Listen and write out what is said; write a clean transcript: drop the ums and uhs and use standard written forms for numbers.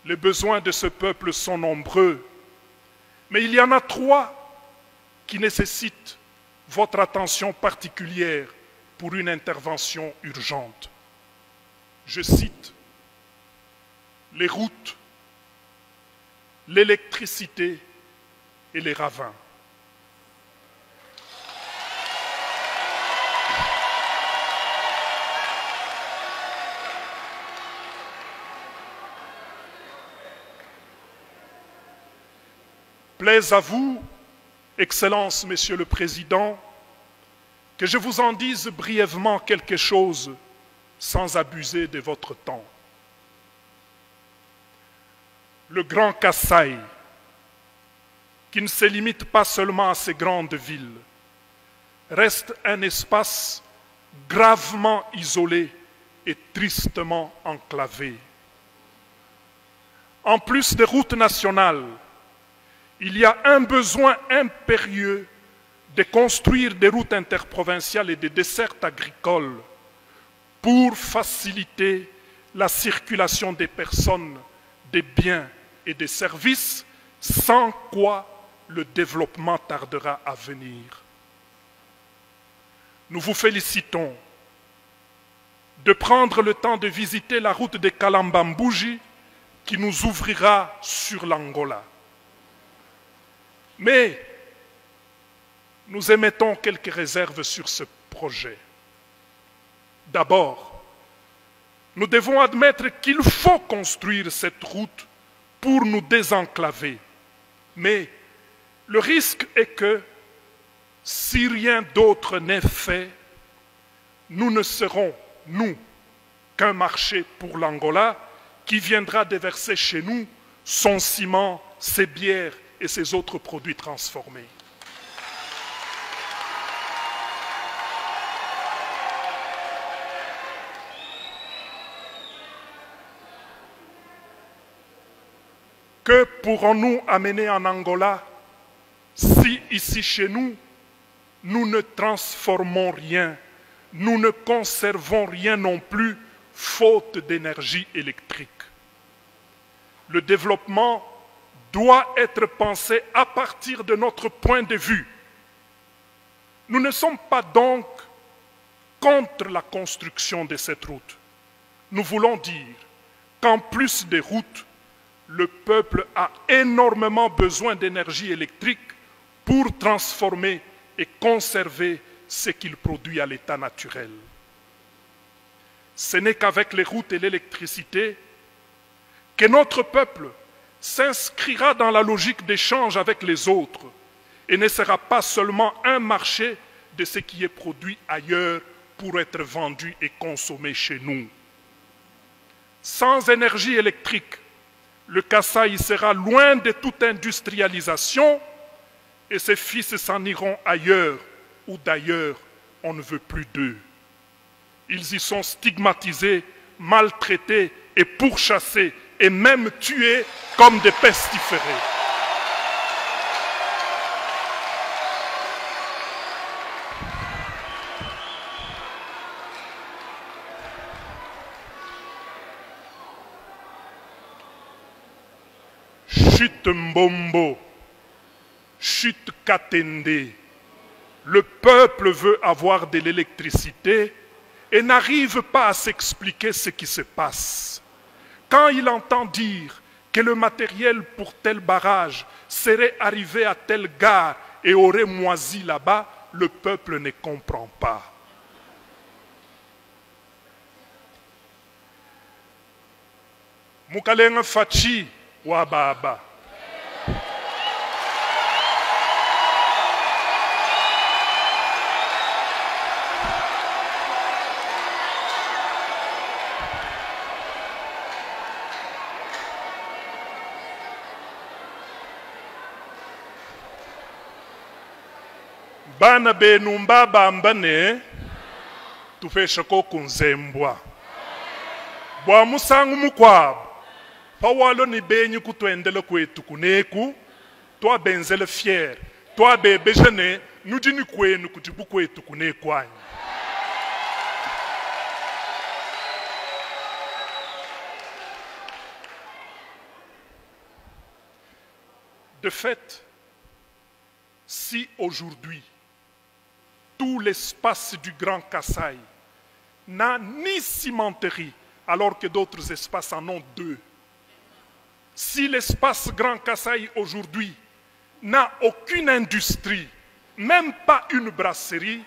Les besoins de ce peuple sont nombreux, mais il y en a 3 qui nécessitent votre attention particulière pour une intervention urgente. Je cite les routes, l'électricité et les ravins. Plaise à vous, Excellence, Monsieur le Président, que je vous en dise brièvement quelque chose sans abuser de votre temps. Le Grand Kasaï, qui ne se limite pas seulement à ces grandes villes, reste un espace gravement isolé et tristement enclavé. En plus des routes nationales, il y a un besoin impérieux de construire des routes interprovinciales et des dessertes agricoles pour faciliter la circulation des personnes, des biens et des services, sans quoi le développement tardera à venir. Nous vous félicitons de prendre le temps de visiter la route de Kalambambouji qui nous ouvrira sur l'Angola. Mais nous émettons quelques réserves sur ce projet. D'abord, nous devons admettre qu'il faut construire cette route pour nous désenclaver. Mais le risque est que, si rien d'autre n'est fait, nous ne serons, nous, qu'un marché pour l'Angola qui viendra déverser chez nous son ciment, ses bières et ses autres produits transformés. Que pourrons-nous amener en Angola si ici chez nous, nous ne transformons rien, nous ne conservons rien non plus, faute d'énergie électrique? Le développement doit être pensé à partir de notre point de vue. Nous ne sommes pas donc contre la construction de cette route. Nous voulons dire qu'en plus des routes, le peuple a énormément besoin d'énergie électrique pour transformer et conserver ce qu'il produit à l'état naturel. Ce n'est qu'avec les routes et l'électricité que notre peuple s'inscrira dans la logique d'échange avec les autres et ne sera pas seulement un marché de ce qui est produit ailleurs pour être vendu et consommé chez nous. Sans énergie électrique, le Kasaï sera loin de toute industrialisation et ses fils s'en iront ailleurs où d'ailleurs on ne veut plus d'eux. Ils y sont stigmatisés, maltraités et pourchassés et même tués comme des pestiférés. Chute Mbombo, chute Katende, le peuple veut avoir de l'électricité et n'arrive pas à s'expliquer ce qui se passe. Quand il entend dire que le matériel pour tel barrage serait arrivé à telle gare et aurait moisi là-bas, le peuple ne comprend pas. Mukalenga Fachi Wababa. Bana benu mbabambane tufesha ko kunzembwa bwa musangu mukwabo pawalo ni benyi kutwendele kwetu kuneku twa benzele fier twa bebejene nudini kwenu kutibu kwetu kunekwanyi. De fait, si aujourd'hui, tout l'espace du Grand Kasaï n'a ni cimenterie, alors que d'autres espaces en ont 2, si l'espace Grand Kasaï aujourd'hui n'a aucune industrie, même pas une brasserie,